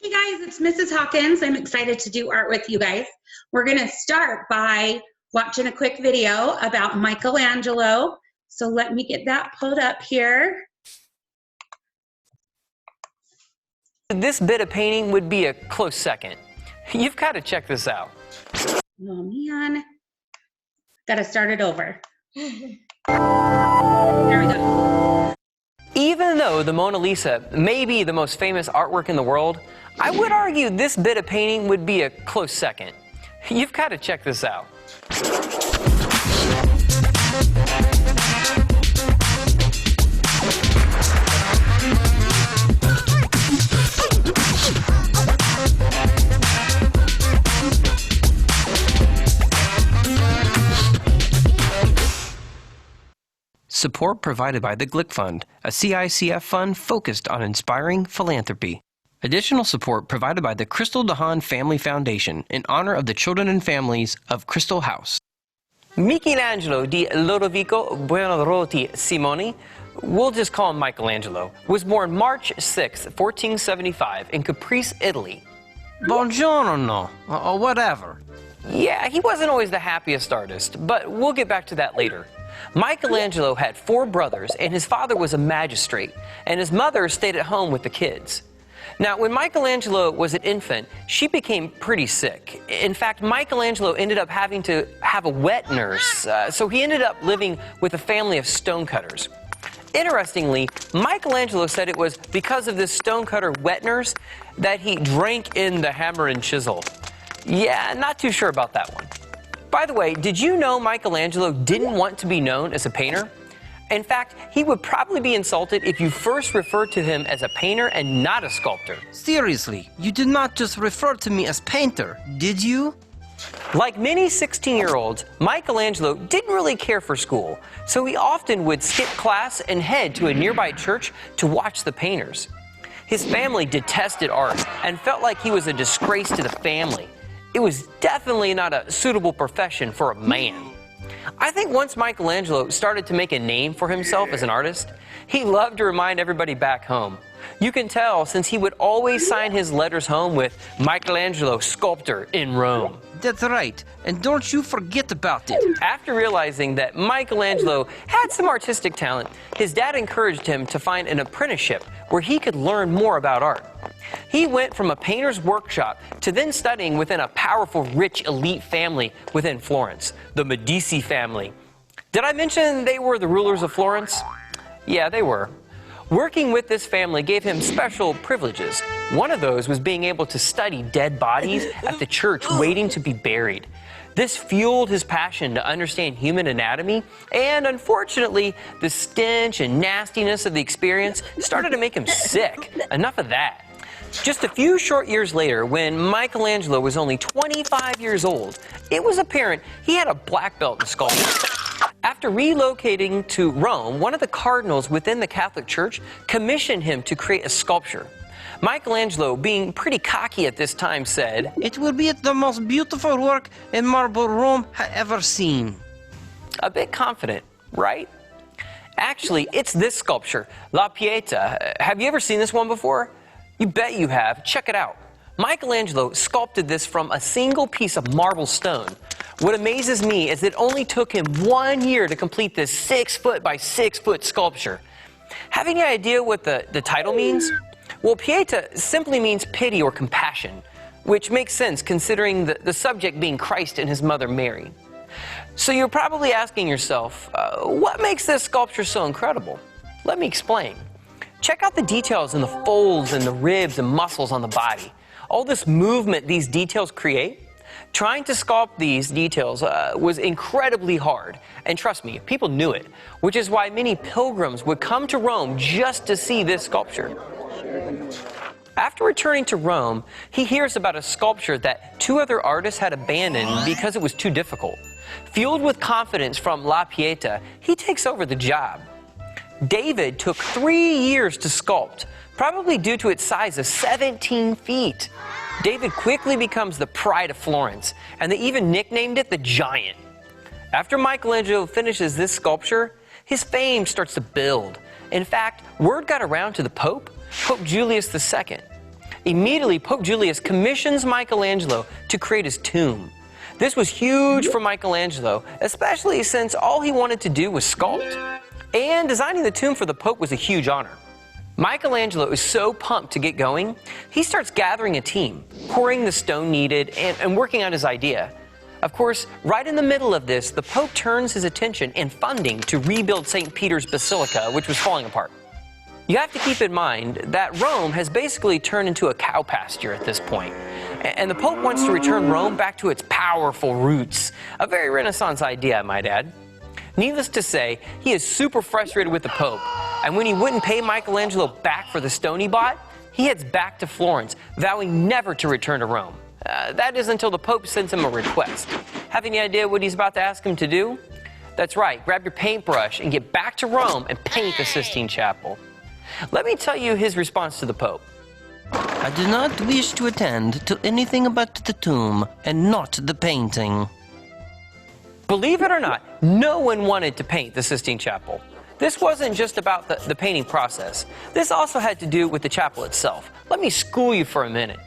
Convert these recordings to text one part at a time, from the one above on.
Hey guys, it's Mrs. Hawkins. I'm excited to do art with you guys. We're going to start by watching a quick video about Michelangelo. So let me get that pulled up here. This bit of painting would be a close second. You've got to check this out. Oh man, gotta start it over. There we go. Even though the Mona Lisa may be the most famous artwork in the world, I would argue this bit of painting would be a close second. You've got to check this out. Support provided by the Glick Fund, a CICF fund focused on inspiring philanthropy. Additional support provided by the Crystal DeHaan Family Foundation in honor of the children and families of Crystal House. Michelangelo di Lodovico Buonarroti Simoni, we'll just call him Michelangelo, was born March 6, 1475 in Caprice, Italy. Buongiorno, or whatever. Yeah, he wasn't always the happiest artist, but we'll get back to that later. Michelangelo had 4 brothers, and his father was a magistrate, and his mother stayed at home with the kids. Now, when Michelangelo was an infant, she became pretty sick. In fact, Michelangelo ended up having to have a wet nurse, so he ended up living with a family of stonecutters. Interestingly, Michelangelo said it was because of this stonecutter wet nurse that he drank in the hammer and chisel. Yeah, not too sure about that one. By the way, did you know Michelangelo didn't want to be known as a painter? In fact, he would probably be insulted if you first referred to him as a painter and not a sculptor. Seriously, you did not just refer to me as painter, did you? Like many 16-year-olds, Michelangelo didn't really care for school, so he often would skip class and head to a nearby church to watch the painters. His family detested art and felt like he was a disgrace to the family. It was definitely not a suitable profession for a man. I think once Michelangelo started to make a name for himself as an artist, he loved to remind everybody back home. You can tell since he would always sign his letters home with Michelangelo, sculptor in Rome. That's right, and don't you forget about it. After realizing that Michelangelo had some artistic talent, his dad encouraged him to find an apprenticeship where he could learn more about art. He went from a painter's workshop to then studying within a powerful, rich, elite family within Florence, the Medici family. Did I mention they were the rulers of Florence? Yeah, they were. Working with this family gave him special privileges. One of those was being able to study dead bodies at the church waiting to be buried. This fueled his passion to understand human anatomy, and unfortunately, the stench and nastiness of the experience started to make him sick. Enough of that. Just a few short years later, when Michelangelo was only 25 years old, it was apparent he had a black belt in sculpture. After relocating to Rome, one of the cardinals within the Catholic Church commissioned him to create a sculpture. Michelangelo, being pretty cocky at this time, said, "It will be the most beautiful work in marble Rome has ever seen." A bit confident, right? Actually, it's this sculpture, La Pieta. Have you ever seen this one before? You bet you have. Check it out. Michelangelo sculpted this from a single piece of marble stone. What amazes me is it only took him 1 year to complete this 6-foot by 6-foot sculpture. Have any idea what the title means? Well, Pieta simply means pity or compassion, which makes sense considering the subject being Christ and his mother Mary. So you're probably asking yourself, what makes this sculpture so incredible? Let me explain. Check out the details in the folds and the ribs and muscles on the body. All this movement these details create. Trying to sculpt these details was incredibly hard, and trust me, people knew it, which is why many pilgrims would come to Rome just to see this sculpture. After returning to Rome, he hears about a sculpture that 2 other artists had abandoned because it was too difficult. Fueled with confidence from La Pieta, he takes over the job. David took 3 years to sculpt, probably due to its size of 17 feet. David quickly becomes the pride of Florence, and they even nicknamed it the Giant. After Michelangelo finishes this sculpture, his fame starts to build. In fact, word got around to the Pope, Pope Julius II. Immediately, Pope Julius commissions Michelangelo to create his tomb. This was huge for Michelangelo, especially since all he wanted to do was sculpt. And designing the tomb for the Pope was a huge honor. Michelangelo is so pumped to get going, he starts gathering a team, pouring the stone needed, and working out his idea. Of course, right in the middle of this, the Pope turns his attention and funding to rebuild St. Peter's Basilica, which was falling apart. You have to keep in mind that Rome has basically turned into a cow pasture at this point, and the Pope wants to return Rome back to its powerful roots. A very Renaissance idea, I might add. Needless to say, he is super frustrated with the Pope, and when he wouldn't pay Michelangelo back for the stone he bought, he heads back to Florence, vowing never to return to Rome. That is until the Pope sends him a request. Have any idea what he's about to ask him to do? That's right, grab your paintbrush and get back to Rome and paint the Sistine Chapel. Let me tell you his response to the Pope. I do not wish to attend to anything about the tomb and not the painting. Believe it or not, no one wanted to paint the Sistine Chapel. This wasn't just about the painting process. This also had to do with the chapel itself. Let me school you for a minute.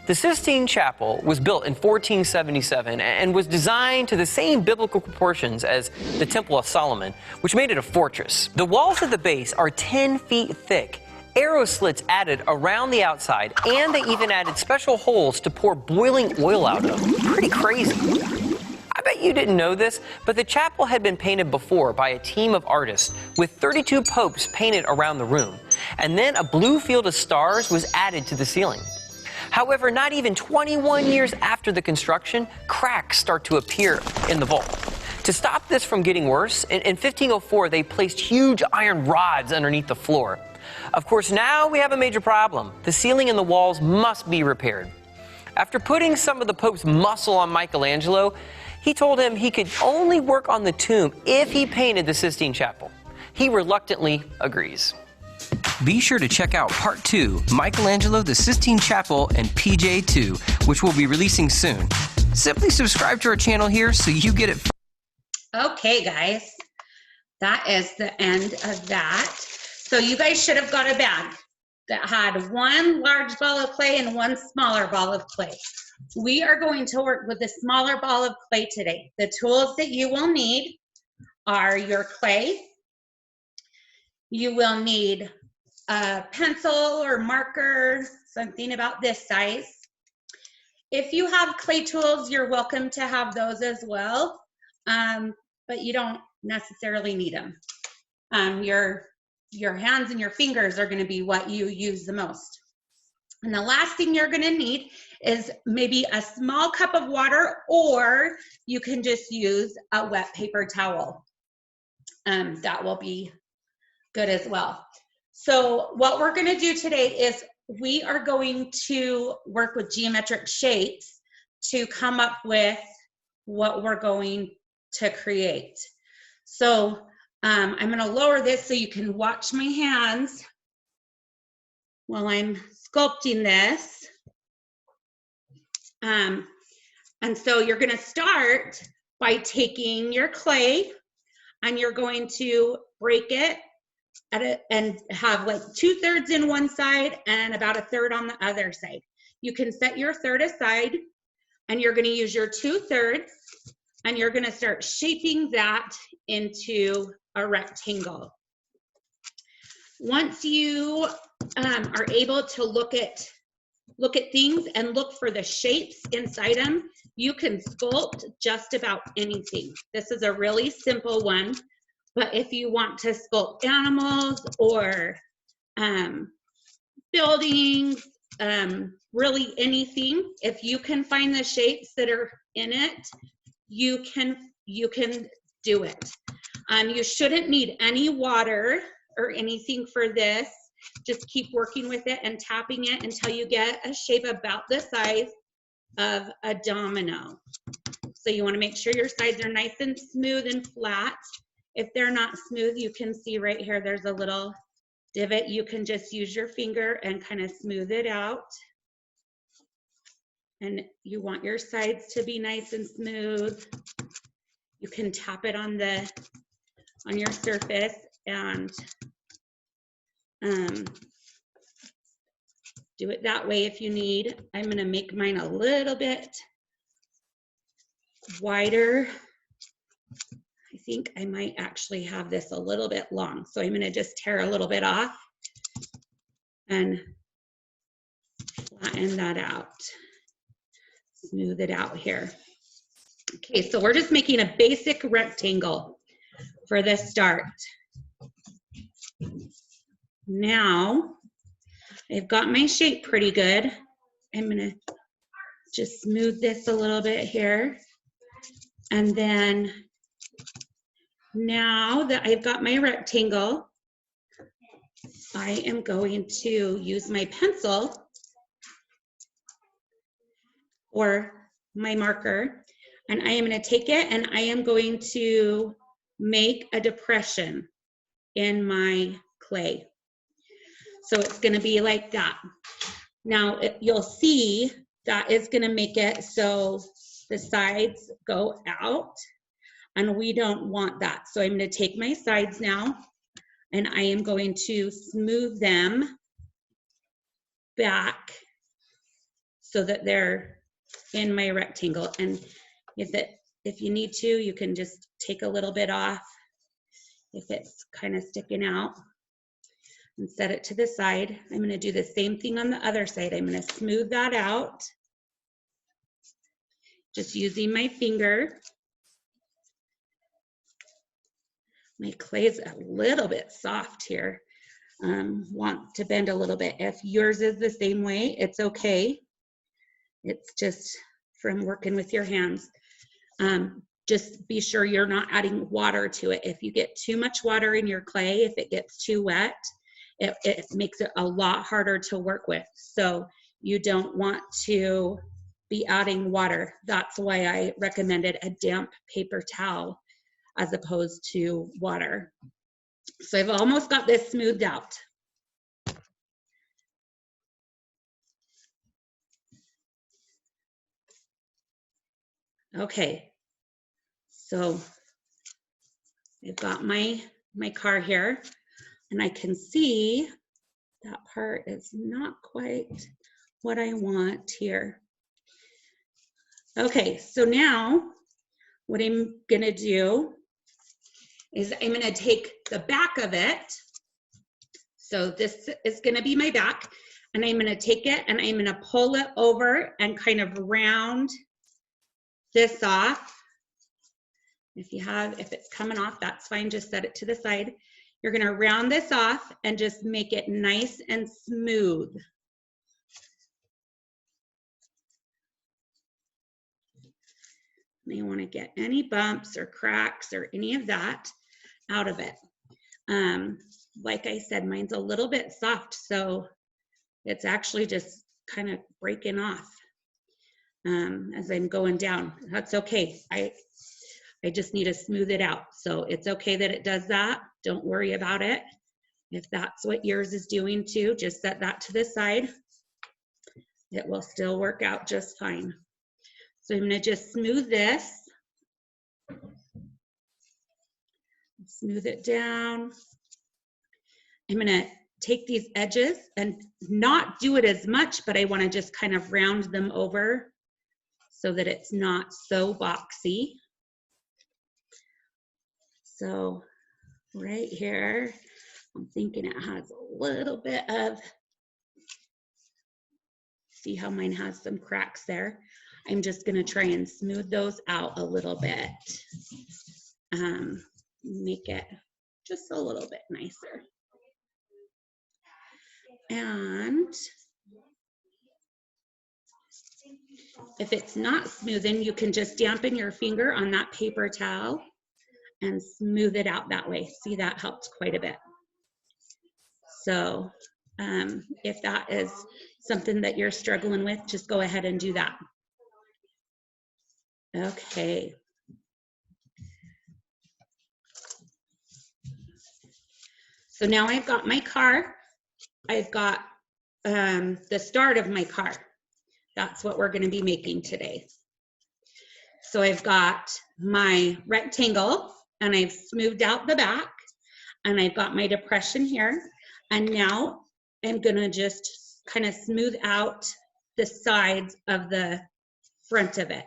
The Sistine Chapel was built in 1477 and was designed to the same biblical proportions as the Temple of Solomon, which made it a fortress. The walls at the base are 10 feet thick, arrow slits added around the outside, and they even added special holes to pour boiling oil out of. Pretty crazy. I bet you didn't know this, but the chapel had been painted before by a team of artists with 32 popes painted around the room, and then a blue field of stars was added to the ceiling. However, not even 21 years after the construction, cracks start to appear in the vault. To stop this from getting worse, in 1504 they placed huge iron rods underneath the floor. Of course, now we have a major problem. The ceiling and the walls must be repaired. After putting some of the Pope's muscle on Michelangelo, he told him he could only work on the tomb if he painted the Sistine Chapel. He reluctantly agrees. Be sure to check out Part 2, Michelangelo, the Sistine Chapel, and PJ2, which we'll be releasing soon. Simply subscribe to our channel here so you get it. Okay, guys, that is the end of that. So you guys should have got a bag that had one large ball of clay and one smaller ball of clay. We are going to work with the smaller ball of clay today. The tools that you will need are your clay. You will need a pencil or marker, something about this size. If you have clay tools, you're welcome to have those as well, but you don't necessarily need them. Your hands and your fingers are going to be what you use the most. And the last thing you're going to need is maybe a small cup of water, or you can just use a wet paper towel. That will be good as well. So what we're going to do today is we are going to work with geometric shapes to come up with what we're going to create. So I'm going to lower this so you can watch my hands while I'm sculpting this. And so you're going to start by taking your clay and you're going to break it and have like 2/3 in one side and about 1/3 on the other side. You can set your third aside and you're going to use your 2/3 and you're going to start shaping that into a rectangle. Once you are able to look at things and look for the shapes inside them, you can sculpt just about anything. This is a really simple one, but if you want to sculpt animals or buildings, really anything, if you can find the shapes that are in it, you can do it. You shouldn't need any water or anything for this. Just keep working with it and tapping it until you get a shape about the size of a domino. So you want to make sure your sides are nice and smooth and flat. If they're not smooth, you can see right here, there's a little divot. You can just use your finger and kind of smooth it out. And you want your sides to be nice and smooth. You can tap it on your surface and Do it that way if you need. I'm gonna make mine a little bit wider. I think I might actually have this a little bit long. So I'm gonna just tear a little bit off and flatten that out. Smooth it out here. Okay, so we're just making a basic rectangle for the start. Now, I've got my shape pretty good. I'm gonna just smooth this a little bit here. And then now that I've got my rectangle, I am going to use my pencil or my marker, and I am going to take it and I am going to make a depression in my clay. So it's going to be like that. Now you'll see that is going to make it so the sides go out, and we don't want that. So I'm going to take my sides now and I am going to smooth them back so that they're in my rectangle. And if you need to, you can just take a little bit off if it's kind of sticking out and set it to the side. I'm going to do the same thing on the other side. I'm going to smooth that out just using my finger. My clay is a little bit soft here. Want to bend a little bit. If yours is the same way, it's okay. It's just from working with your hands. Just be sure you're not adding water to it. If you get too much water in your clay, if it gets too wet, it makes it a lot harder to work with. So you don't want to be adding water. That's why I recommended a damp paper towel as opposed to water. So I've almost got this smoothed out. Okay, so I've got my car here, and I can see that part is not quite what I want here. Okay, so now what I'm gonna do is I'm gonna take the back of it. So this is gonna be my back, and I'm gonna take it and I'm gonna pull it over and kind of round this off. If it's coming off, that's fine, just set it to the side. You're gonna round this off and just make it nice and smooth. You want to get any bumps or cracks or any of that out of it. Like I said, mine's a little bit soft, so it's actually just kind of breaking off as I'm going down. That's okay. I just need to smooth it out. So it's okay that it does that. Don't worry about it. If that's what yours is doing too, just set that to the side. It will still work out just fine. So I'm gonna just smooth this. Smooth it down. I'm gonna take these edges and not do it as much, but I wanna just kind of round them over so that it's not so boxy. So right here, I'm thinking it has a little bit of, see how mine has some cracks there. I'm just gonna try and smooth those out a little bit. Make it just a little bit nicer. And if it's not smoothing, you can just dampen your finger on that paper towel and smooth it out that way. See, that helps quite a bit. So if that is something that you're struggling with, just go ahead and do that. Okay. So now I've got my car. I've got the start of my car. That's what we're going to be making today. So I've got my rectangle and I've smoothed out the back and I've got my depression here. And now I'm going to just kind of smooth out the sides of the front of it.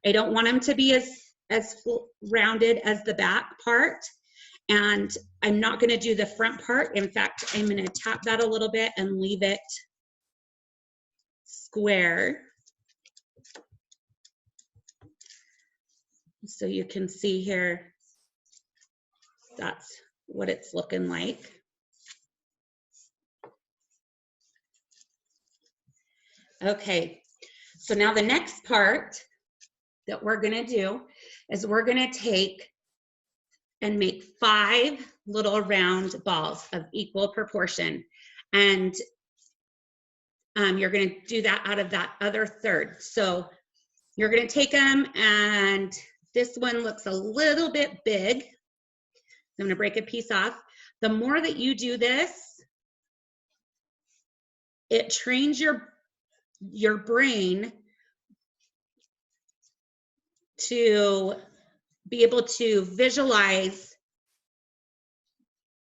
I don't want them to be as rounded as the back part. And I'm not going to do the front part. In fact, I'm going to tap that a little bit and leave it square. So you can see here, that's what it's looking like. Okay, so now the next part that we're going to do is we're going to take and make 5 little round balls of equal proportion. And you're going to do that out of that other third. So you're going to take them, and this one looks a little bit big. I'm going to break a piece off. The more that you do this, it trains your brain to be able to visualize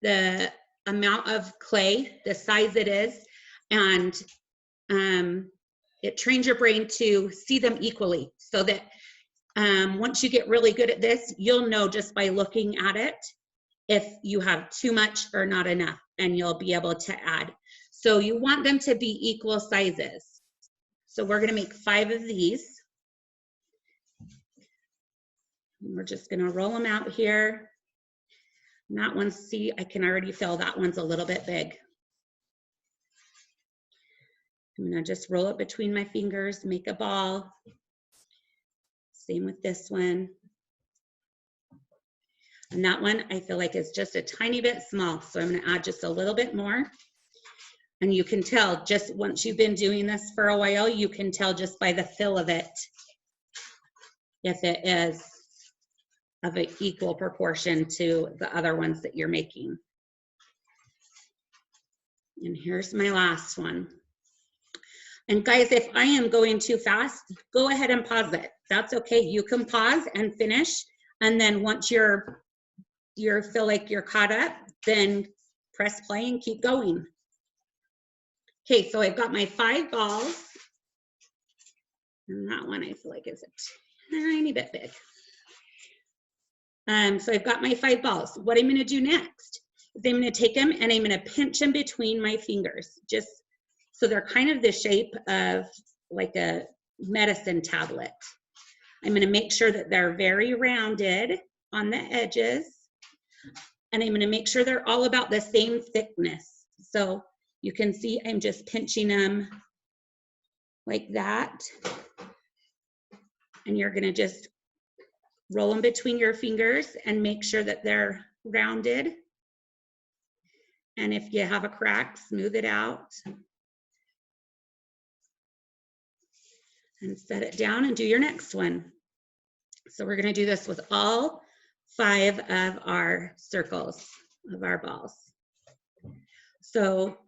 the amount of clay, the size it is, and it trains your brain to see them equally, so that once you get really good at this, you'll know just by looking at it if you have too much or not enough, and you'll be able to add. So you want them to be equal sizes. So we're going to make 5 of these. And we're just going to roll them out here. And that one, see, I can already feel that one's a little bit big. I'm going to just roll it between my fingers, make a ball. Same with this one. And that one I feel like is just a tiny bit small, so I'm going to add just a little bit more. And you can tell, just once you've been doing this for a while, you can tell just by the feel of it if it is of an equal proportion to the other ones that you're making. And here's my last one. And guys, if I am going too fast, go ahead and pause it. That's okay. You can pause and finish. And then once you feel like you're caught up, then press play and keep going. Okay, so I've got my 5 balls. And that one I feel like is a tiny bit big. So I've got my 5 balls. What I'm going to do next is I'm going to take them and I'm going to pinch them between my fingers, just so they're kind of the shape of like a medicine tablet. I'm going to make sure that they're very rounded on the edges, and I'm going to make sure they're all about the same thickness. So you can see I'm just pinching them like that, and you're going to just roll them between your fingers and make sure that they're rounded. And if you have a crack, smooth it out. And set it down and do your next one. So we're going to do this with all 5 of our circles of our balls. So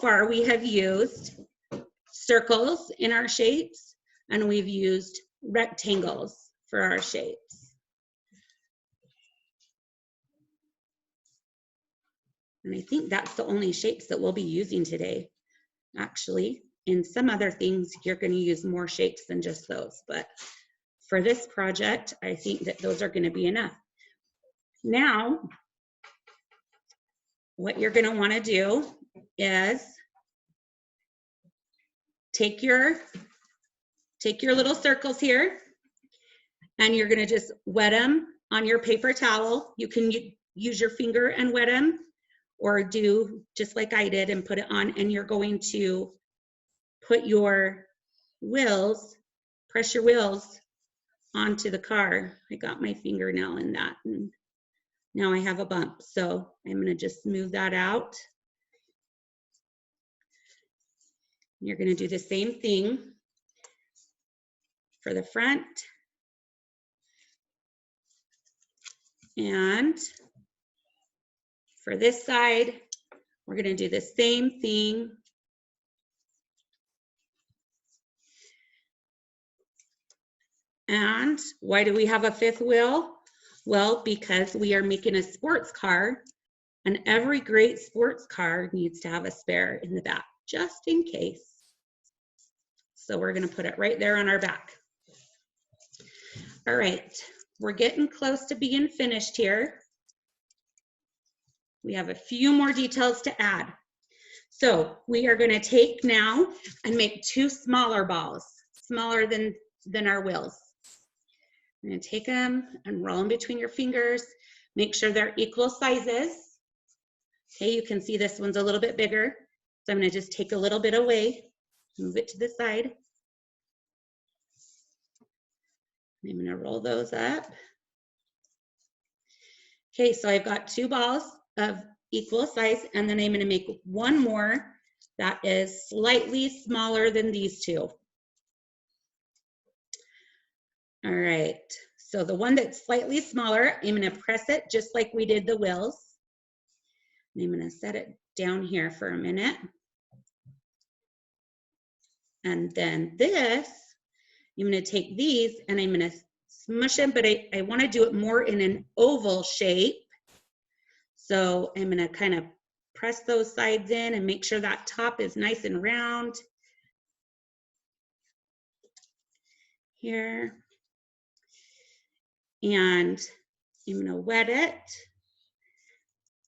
far we have used circles in our shapes, and we've used rectangles for our shapes. And I think that's the only shapes that we'll be using today. Actually, in some other things, you're going to use more shapes than just those. But for this project, I think that those are going to be enough. Now, what you're going to want to do is take your little circles here, and you're going to just wet them on your paper towel. You can use your finger and wet them, or do just like I did and put it on, and you're going to put your wheels, press your wheels onto the car. I got my fingernail in that, and now I have a bump. So I'm going to just smooth that out. You're going to do the same thing for the front. And for this side, we're going to do the same thing. And why do we have a 5th wheel? Well, because we are making a sports car, and every great sports car needs to have a spare in the back. just in case. So we're gonna put it right there on our back. All right, we're getting close to being finished here. We have a few more details to add. So we are gonna take now and make 2 smaller balls, smaller than our wheels. You're gonna take them and roll them between your fingers. Make sure they're equal sizes. Okay, you can see this one's a little bit bigger. So I'm gonna just take a little bit away, move it to the side. I'm gonna roll those up. Okay, so I've got 2 balls of equal size, and then I'm gonna make 1 more that is slightly smaller than these 2. All right, so the one that's slightly smaller, I'm gonna press it just like we did the wheels. And I'm gonna set it down here for a minute. And then this, I'm gonna take these and I'm gonna smush them, but I wanna do it more in an oval shape. So I'm gonna kind of press those sides in and make sure that top is nice and round. Here. And I'm gonna wet it.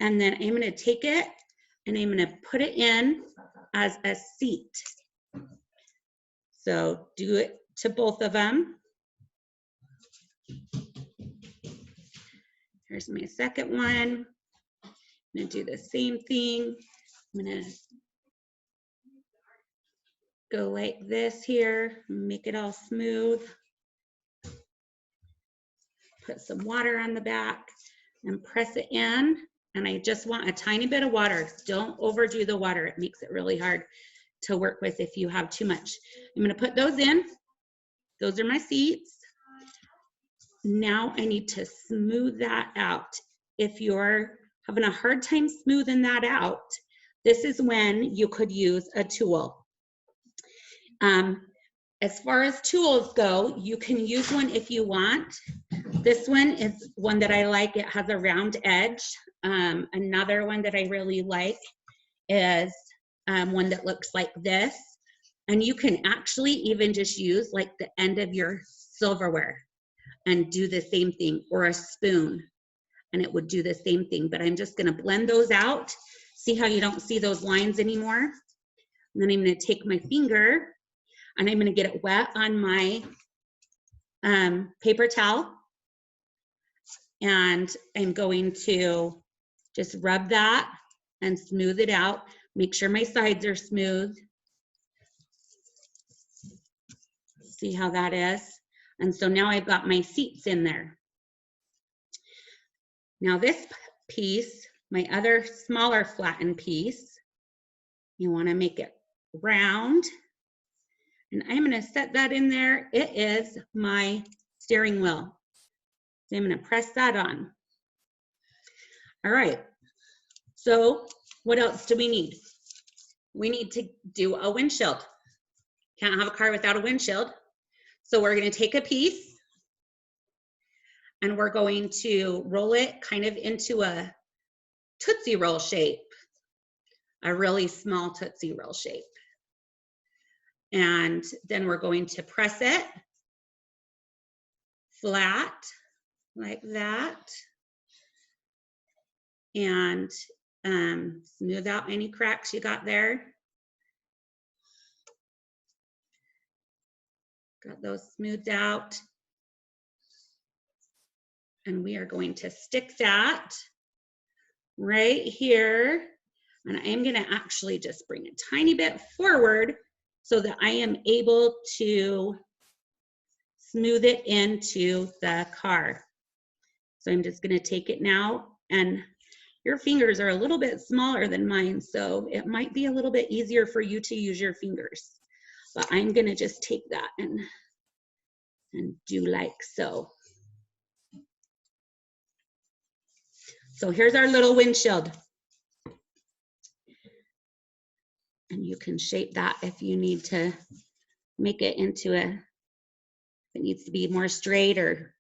And then I'm gonna take it and I'm gonna put it in as a seat. So do it to both of them. Here's my second one. I'm gonna do the same thing. I'm gonna go like this here, make it all smooth. Put some water on the back and press it in. And I just want a tiny bit of water. Don't overdo the water. It makes it really hard to work with if you have too much. I'm gonna put those in. Those are my seats. Now I need to smooth that out. If you're having a hard time smoothing that out, this is when you could use a tool. As far as tools go, you can use one if you want. This one is one that I like. It has a round edge. Another one that I really like is one that looks like this. And you can actually even just use like the end of your silverware and do the same thing, or a spoon, and it would do the same thing. But I'm just gonna blend those out. See how you don't see those lines anymore? And then I'm gonna take my finger and I'm gonna get it wet on my paper towel. And I'm going to just rub that and smooth it out. Make sure my sides are smooth. See how that is? And so now I've got my seats in there. Now this piece, my other smaller flattened piece, you wanna make it round. And I'm gonna set that in there. It is my steering wheel. So I'm gonna press that on. All right, so what else do we need? We need to do a windshield. Can't have a car without a windshield. So we're gonna take a piece and we're going to roll it kind of into a Tootsie Roll shape, a really small Tootsie Roll shape. And then we're going to press it flat like that and smooth out any cracks you got there. Got those smoothed out. And we are going to stick that right here. And I am gonna actually just bring a tiny bit forward so that I am able to smooth it into the car. So I'm just gonna take it now, and your fingers are a little bit smaller than mine, so it might be a little bit easier for you to use your fingers. But I'm gonna just take that and do like so. So here's our little windshield. And you can shape that if you need to make it into a, if it needs to be more straight or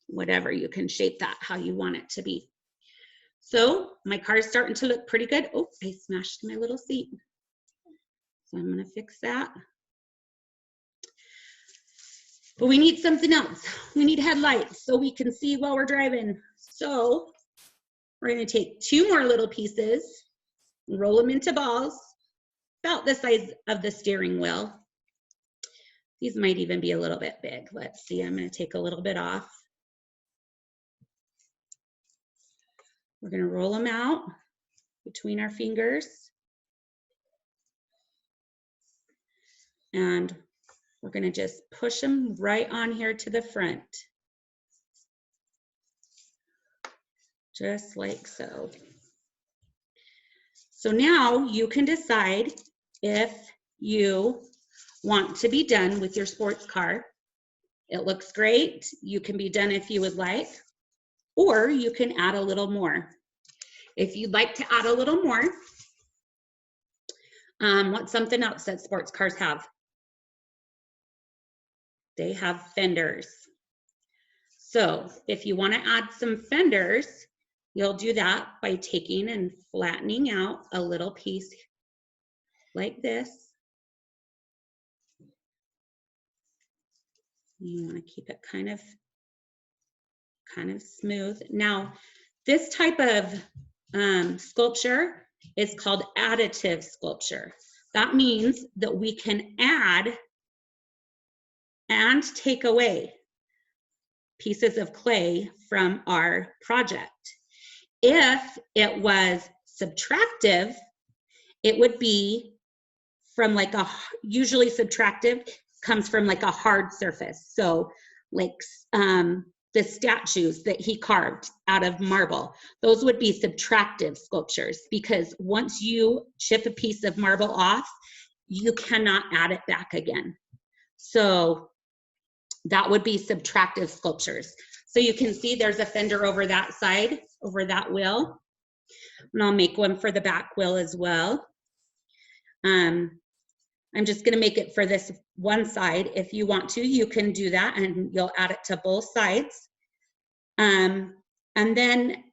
whatever, you can shape that how you want it to be. So my car is starting to look pretty good. Oh, I smashed my little seat. So I'm gonna fix that. But we need something else. We need headlights so we can see while we're driving. So we're gonna take 2 more little pieces, roll them into balls, about the size of the steering wheel. These might even be a little bit big. Let's see, I'm gonna take a little bit off. We're gonna roll them out between our fingers. And we're gonna just push them right on here to the front. Just like so. So now you can decide if you want to be done with your sports car. It looks great. You can be done if you would like, or you can add a little more. If you'd like to add a little more, what's something else that sports cars have? They have fenders. So if you want to add some fenders, you'll do that by taking and flattening out a little piece like this. You want to keep it kind of smooth. Now, this type of sculpture is called additive sculpture. That means that we can add and take away pieces of clay from our project. If it was subtractive, it would be from like usually subtractive comes from like a hard surface. So like the statues that he carved out of marble, those would be subtractive sculptures, because once you chip a piece of marble off, you cannot add it back again. So that would be subtractive sculptures. So you can see there's a fender over that side, over that wheel. And I'll make one for the back wheel as well. I'm just gonna make it for this one side. If you want to, you can do that and you'll add it to both sides. And then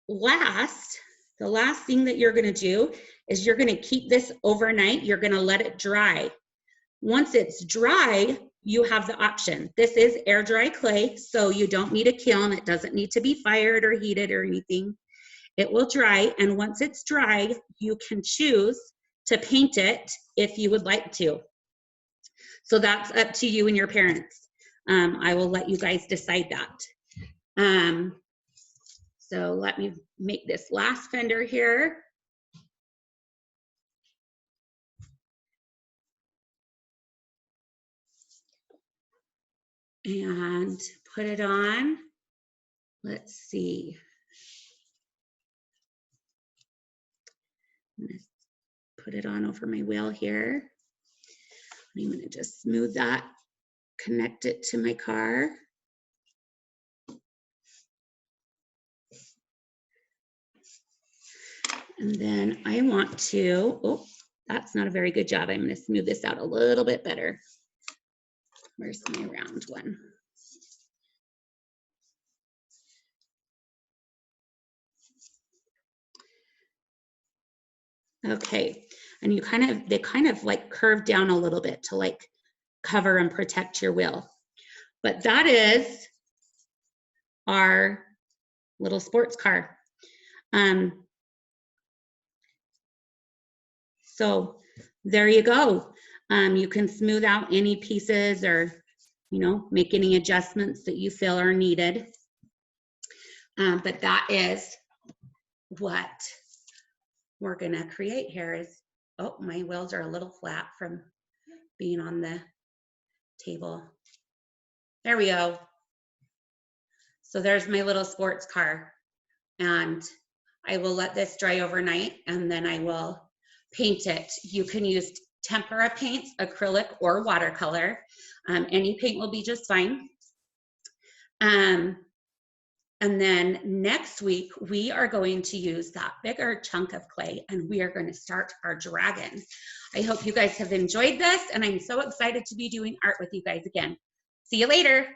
the last thing that you're gonna do is you're gonna keep this overnight. You're gonna let it dry. Once it's dry, you have the option. This is air dry clay, so you don't need a kiln. It doesn't need to be fired or heated or anything. It will dry, and once it's dry, you can choose to paint it if you would like to. So that's up to you and your parents. I will let you guys decide that. So let me make this last fender here. And put it on. Let's see. I'm gonna put it on over my wheel here. I'm gonna just smooth that, connect it to my car. And then I want to, oh, that's not a very good job. I'm gonna smooth this out a little bit better. Where's my round one? Okay, and they kind of like curve down a little bit to like cover and protect your wheel. But that is our little sports car. So there you go. You can smooth out any pieces or, make any adjustments that you feel are needed. But that is what we're gonna create here is, oh, my wheels are a little flat from being on the table. There we go. So there's my little sports car. And I will let this dry overnight and then I will paint it. You can use tempera paints, acrylic, or watercolor. Any paint will be just fine. And then next week, we are going to use that bigger chunk of clay and we are going to start our dragon. I hope you guys have enjoyed this and I'm so excited to be doing art with you guys again. See you later.